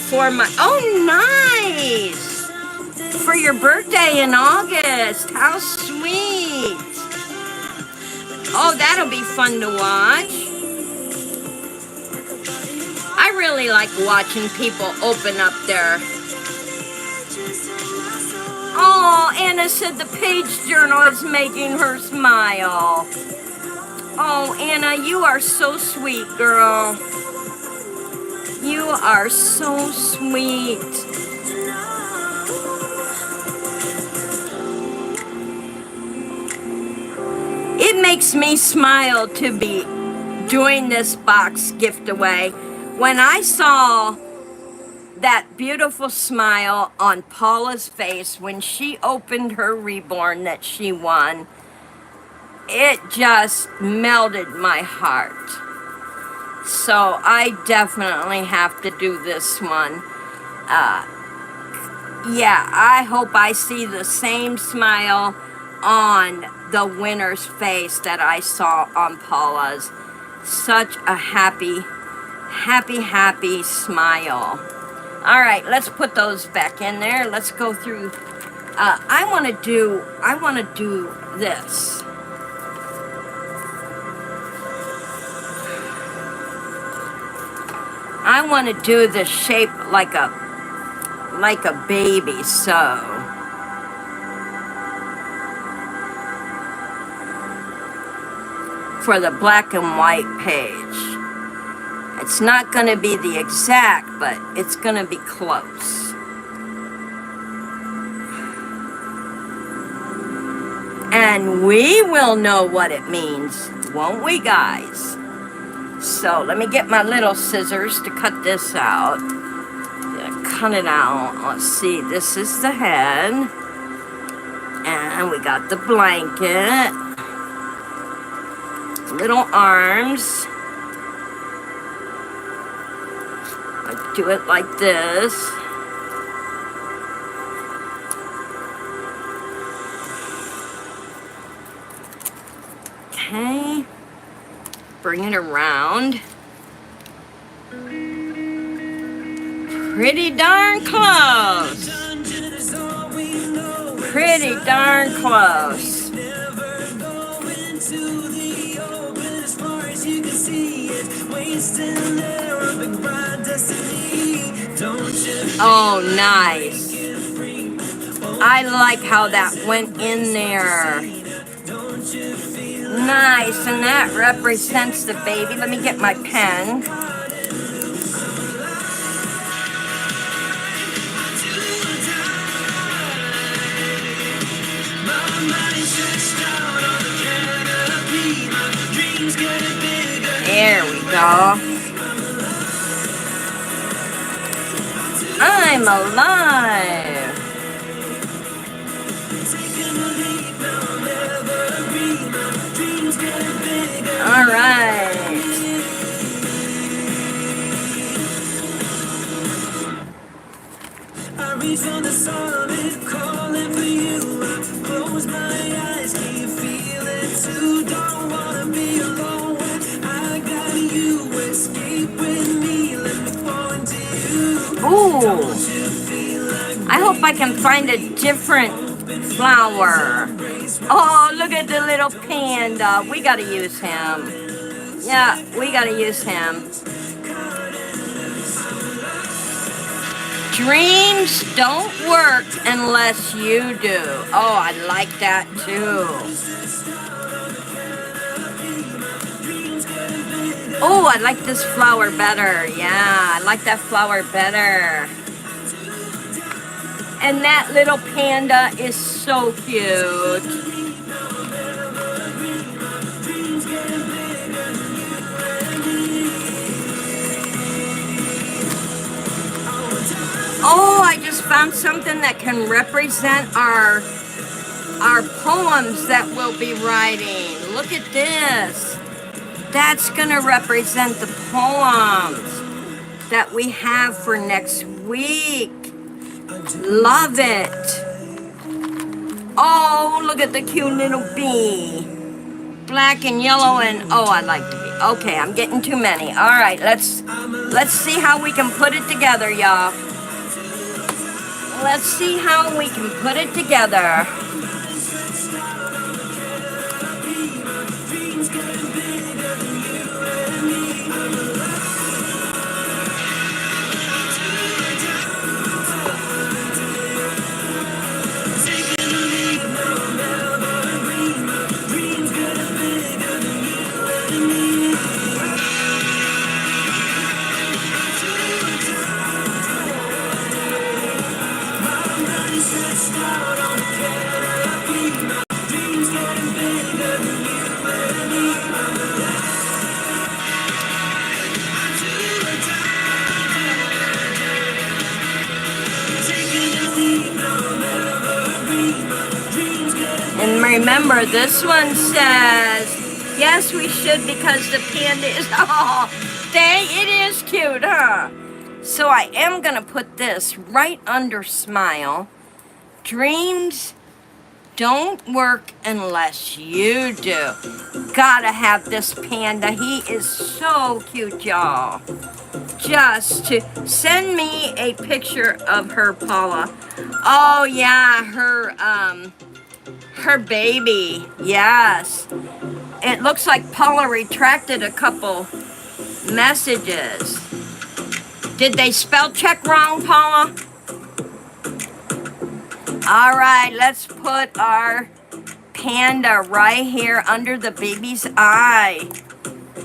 for my, oh nice, for your birthday in August. How sweet. Oh, that'll be fun to watch. I really like watching people open up their... Oh, Anna said the page journal is making her smile. Oh, Anna, you are so sweet, girl. You are so sweet. It makes me smile to be doing this box gift away. When I saw that beautiful smile on Paula's face when she opened her Reborn that she won, it just melted my heart. So I definitely have to do this one. Yeah, I hope I see the same smile on the winner's face that I saw on Paula's. Such a happy, happy, happy smile. All right, let's put those back in there. Let's go through. I want to do this. I want to do the shape like a baby, so. For the black and white page. It's not going to be the exact, but it's going to be close. And we will know what it means, won't we, guys? So let me get my little scissors to cut this out. Cut it out. Let's see, this is the head. And we got the blanket. Little arms. I do it like this. Okay. Bring it around. Pretty darn close. Pretty darn close. Oh, nice. I like how that went in there. Nice, and that represents the baby. Let me get my pen. There we go. I'm alive. All right. I reach for the sun, calling for you. I close my eyes, can you feel it too? Don't wanna be alone. I got you, escape with me. Let me fall into you. Ooh. I hope I can find a different flower. Oh, look at the little panda. We gotta use him. Yeah, we gotta use him. Dreams don't work unless you do. Oh, I like that too. Oh, I like this flower better. Yeah, I like that flower better. And that little panda is so cute. Oh, I just found something that can represent our poems that we'll be writing. Look at this. That's gonna represent the poems that we have for next week. Love it. Oh, look at the cute little bee. Black and yellow and, oh, I like the bee. Okay, I'm getting too many. All right, let's see how we can put it together, y'all. Let's see how we can put it together. And remember, this one says, yes, we should because the panda is, oh, it is cute, huh? So I am going to put this right under smile. Dreams don't work unless you do. Gotta have this panda. He is so cute, y'all. Just to send me a picture of her, Paula. Oh, yeah, her baby. Yes. It looks like Paula retracted a couple messages. Did they spell check wrong, Paula? All right, let's put our panda right here under the baby's eye.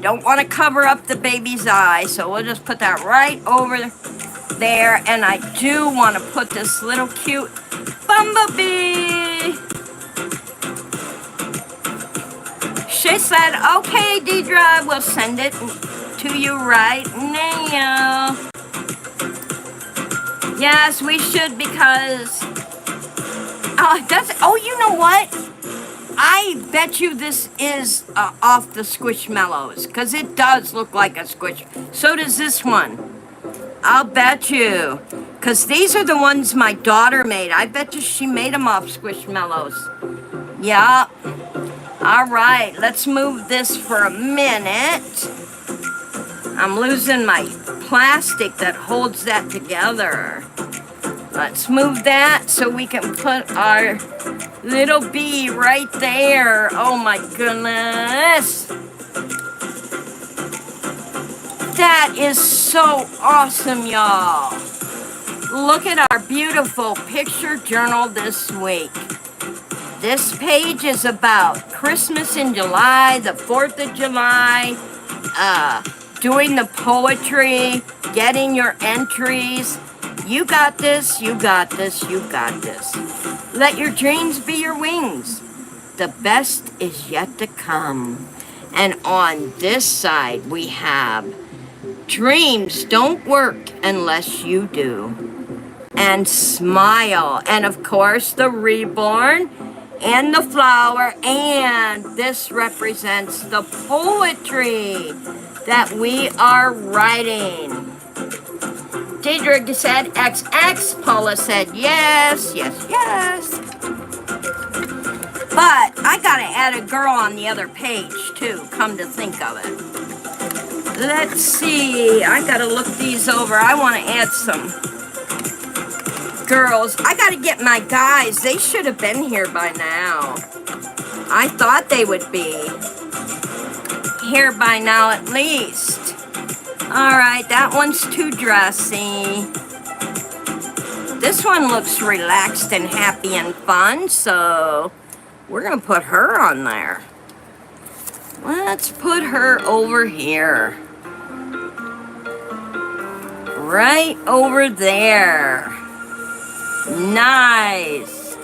Don't want to cover up the baby's eye, so we'll just put that right over there. And I do want to put this little cute bumblebee. She said, okay, Deidre, we'll send it to you right now. Yes, we should because... Oh, you know what? I bet you this is off the Squishmallows, because it does look like a squish. So does this one. I'll bet you. Because these are the ones my daughter made. I bet you she made them off Squishmallows. Yeah. All right, let's move this for a minute. I'm losing my plastic that holds that together. Let's move that so we can put our little bee right there. Oh my goodness. That is so awesome, y'all. Look at our beautiful picture journal this week. This page is about Christmas in July, the 4th of July, doing the poetry, getting your entries. You got this, you got this, you got this. Let your dreams be your wings. The best is yet to come. And on this side, we have dreams don't work unless you do. And smile. And of course, the reborn and the flower. And this represents the poetry that we are writing. Deidre said XX. Paula said yes, yes, yes. But I gotta add a girl on the other page too, come to think of it. Let's see, I gotta look these over. I wanna add some girls. I gotta get my guys. They should have been here by now. I thought they would be here by now at least. All right, that one's too dressy. This one looks relaxed and happy and fun, so we're gonna put her on there. Let's put her over here. Right over there. Nice.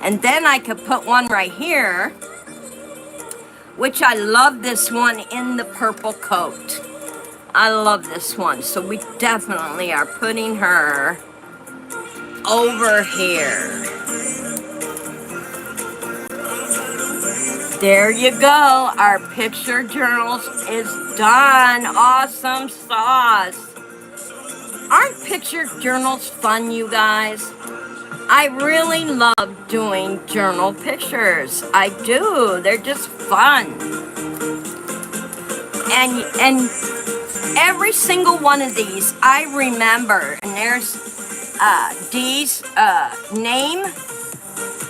And then I could put one right here, which I love this one in the purple coat. I love this one, so we definitely are putting her over here. There you go. Our picture journals is done. Awesome sauce. Aren't picture journals fun, you guys? I really love doing journal pictures. I do. They're just fun. And every single one of these I remember. And there's Dee's name.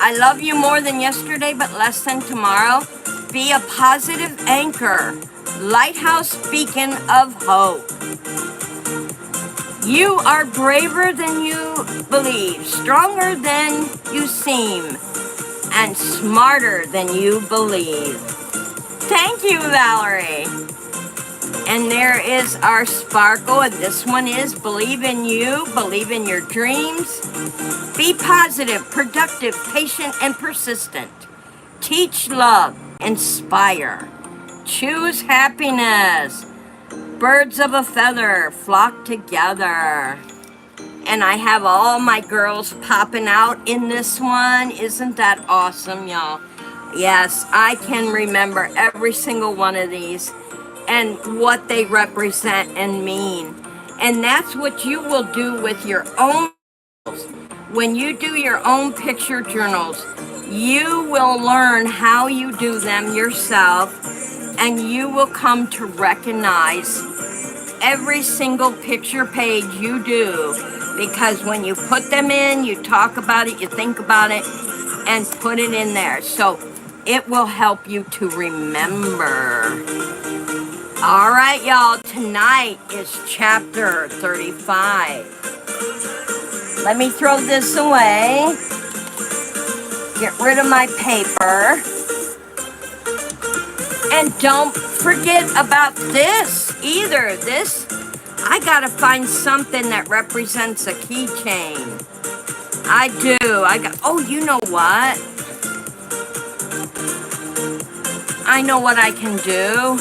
I love you more than yesterday, but less than tomorrow. Be a positive anchor. Lighthouse beacon of hope. You are braver than you believe, stronger than you seem, and smarter than you believe. Thank you, Valerie. And there is our sparkle, and this one is believe in you, believe in your dreams. Be positive, productive, patient, and persistent. Teach love, inspire. Choose happiness. Birds of a feather flock together. And I have all my girls popping out in this one. Isn't that awesome, y'all? Yes, I can remember every single one of these and what they represent and mean. And that's what you will do with your own. When you do your own picture journals, you will learn how you do them yourself, and you will come to recognize every single picture page you do, because when you put them in, you talk about it, you think about it, and put it in there. So it will help you to remember. All right, y'all, tonight is chapter 35. Let me throw this away. Get rid of my paper. And don't forget about this either. This, I gotta find something that represents a keychain. I do. Oh, you know what? I know what I can do.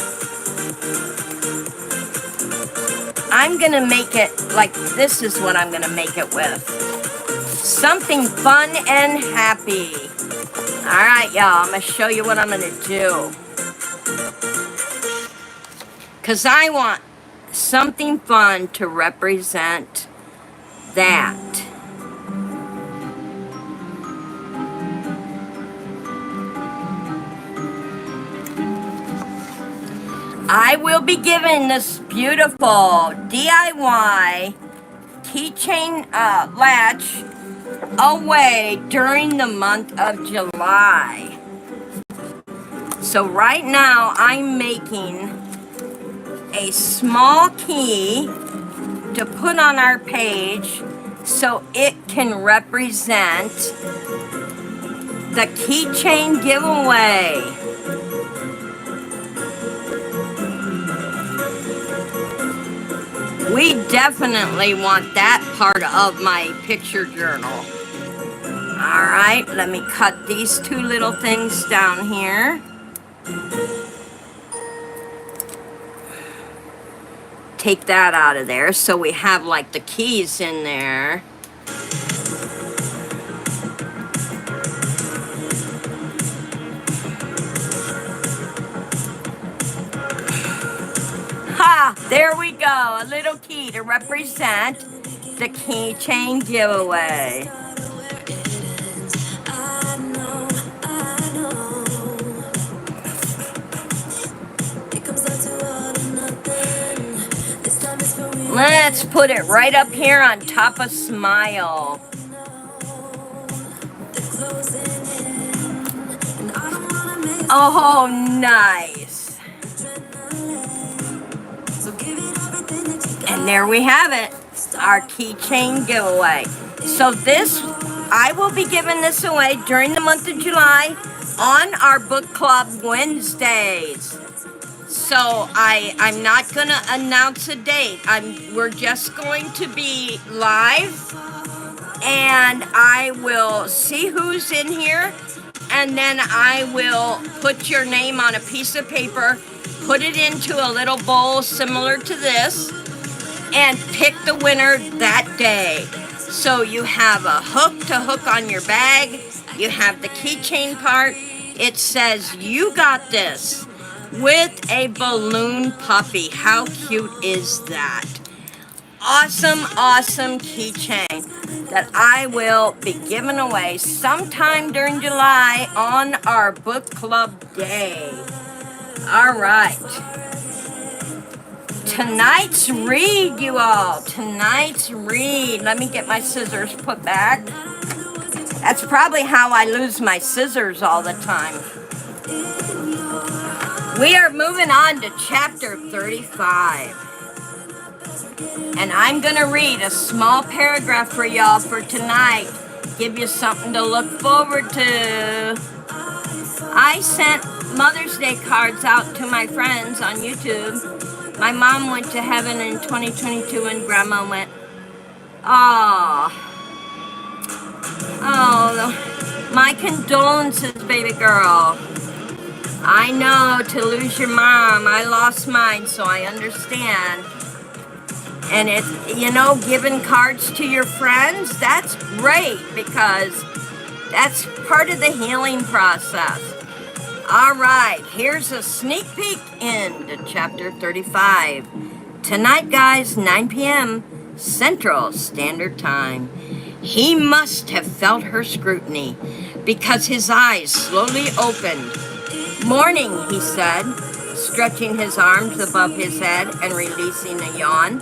I'm gonna make it like this is what I'm gonna make it with. Something fun and happy. All right, y'all, I'm gonna show you what I'm gonna do. Because I want something fun to represent that. I will be giving this beautiful DIY keychain latch away during the month of July. So right now I'm making a small key to put on our page so it can represent the keychain giveaway. We definitely want that part of my picture journal. All right, let me cut these two little things down here. Take that out of there so we have like the keys in there. Ha! There we go, a little key to represent the keychain giveaway. Let's put it right up here on top of Smile. Oh, nice. And there we have it, our keychain giveaway. So this, I will be giving this away during the month of July on our book club Wednesdays. So I'm not gonna announce a date. We're just going to be live, and I will see who's in here, and then I will put your name on a piece of paper, put it into a little bowl similar to this, and pick the winner that day. So you have a hook to hook on your bag, you have the keychain part, it says you got this, with a balloon puppy. How cute is that? Awesome, awesome keychain that I will be giving away sometime during July on our book club day. All right. Tonight's read, you all. Tonight's read. Let me get my scissors put back. That's probably how I lose my scissors all the time. We are moving on to chapter 35. And I'm going to read a small paragraph for y'all for tonight. Give you something to look forward to. I sent Mother's Day cards out to my friends on YouTube. My mom went to heaven in 2022 and Grandma went, oh, my condolences, baby girl. I know, to lose your mom. I lost mine, so I understand. And giving cards to your friends, that's great because that's part of the healing process. All right, here's a sneak peek into chapter 35. Tonight, guys, 9 p.m. Central Standard Time. He must have felt her scrutiny because his eyes slowly opened. Morning, he said, stretching his arms above his head and releasing a yawn.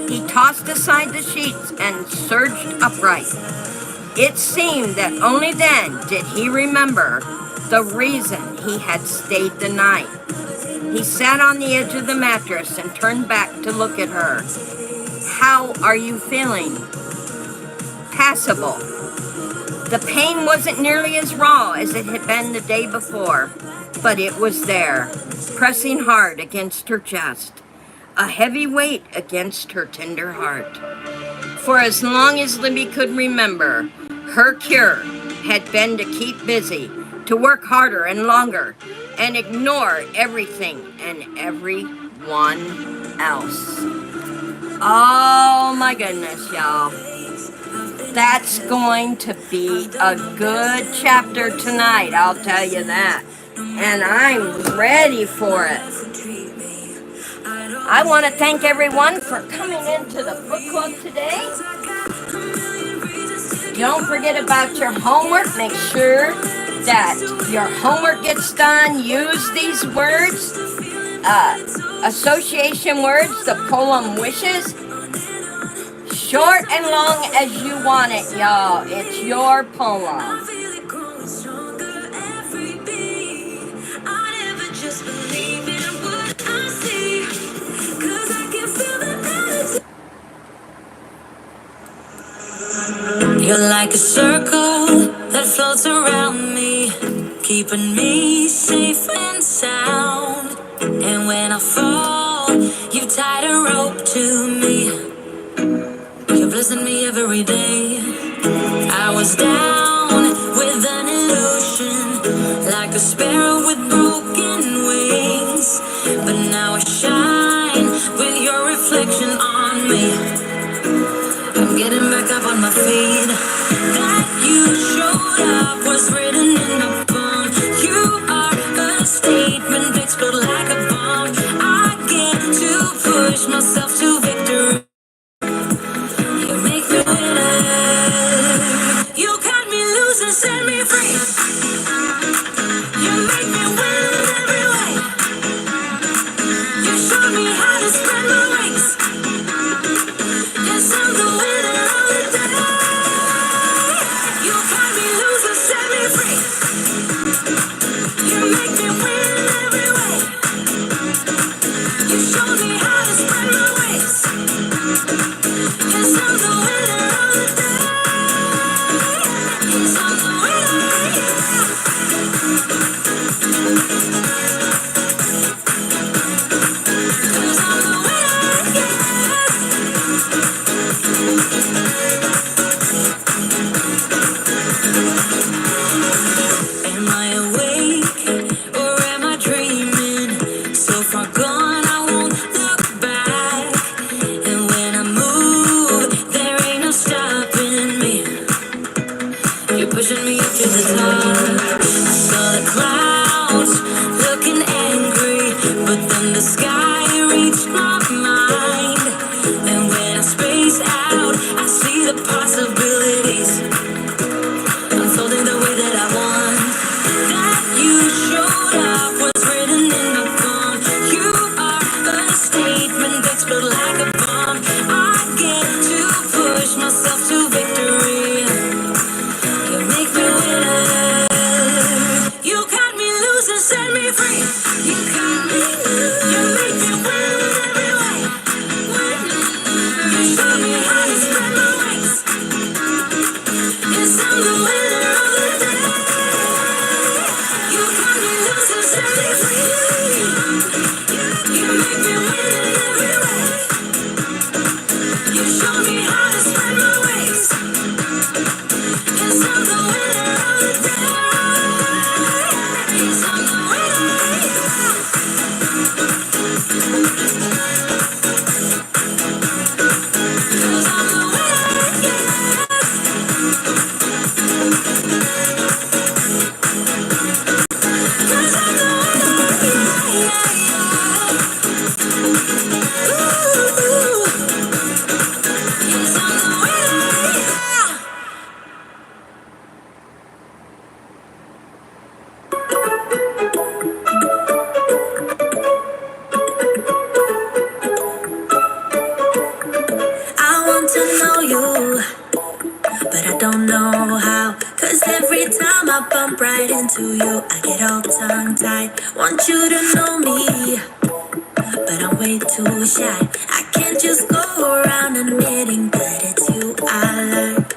He tossed aside the sheets and surged upright. It seemed that only then did he remember the reason he had stayed the night. He sat on the edge of the mattress and turned back to look at her. How are you feeling? Passable. The pain wasn't nearly as raw as it had been the day before, but it was there, pressing hard against her chest, a heavy weight against her tender heart. For as long as Libby could remember, her cure had been to keep busy, to work harder and longer, and ignore everything and everyone else. Oh my goodness, y'all. That's going to be a good chapter tonight, I'll tell you that. And I'm ready for it. I want to thank everyone for coming into the book club today. Don't forget about your homework. Make sure that your homework gets done. Use these words association words, the poem wishes. Short and long as you want it, y'all. It's your poem. You're like a circle that floats around me, keeping me safe and sound. And when I fall, you tied a rope to me. You're blessing me every day. I was down with an illusion, like a sparrow with broken wings. But now I shine with your reflection on me. I'm getting back up on my feet. That you showed up was written in the bone. You are a statement, explode like a bomb. I get to push myself to victory. You make me winner. You cut me loose and set me free. You make me win every way. You showed me how to spread my wings. Yes, I'm the winner of the day. You cut me loose and set me free. You make me win every way. You showed me how to spread my wings. Yes, I'm the winner of the day. Yes, I'm the winner. Yes, I'm the winner. Am I awake or am I dreaming? So far gone, I won't look back. And when I move, there ain't no stopping me. You're pushing me up to the top. I saw the clouds looking angry, but then the sky reached my mind. And when I space out, I see the possibilities unfolding the way that I want. That you showed up was written in the phone. You are a statement, explode like a bomb. I get to push myself to victory. You make me winner. You cut me loose and set me free. You cut me loose. You make me win every way. You show me how to spread my wings. Yes, I'm the winner of the day. You cut me loose and set me free. You make me win every way. You show me how to spread my wings. Yes, I'm the winner of the day. Yes, I'm the winner. Yes, I'm the winner. Yes, I'm the winner. Yes, I'm the winner. I want to know you, but I don't know how. 'Cause every time I bump right into you, I get all tongue-tied. Want you to know me, but I'm way too shy. I can't just go around admitting that it's you I like.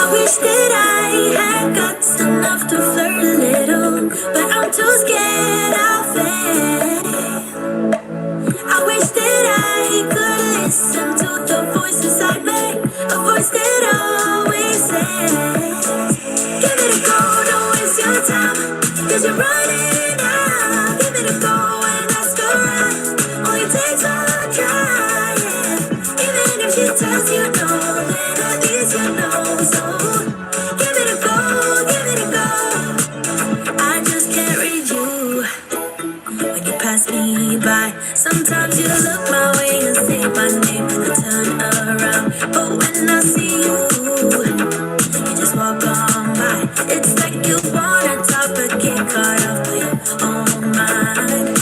I wish that I had guts enough to flirt a little, but I'm too scared of it. I wish that I could listen to the voice inside me, a voice that always says, give it a go, don't waste your time, 'cause you're running out. Give it a go and ask around, only takes a try, yeah. Even if she tells you no, then at least you know. So give it a go, give it a go. I just can't read you when you pass me by. Sometimes you look my way and say my name and I turn around. But when I see you, you just walk on by. It's like you wanna talk but get caught up by your own mind.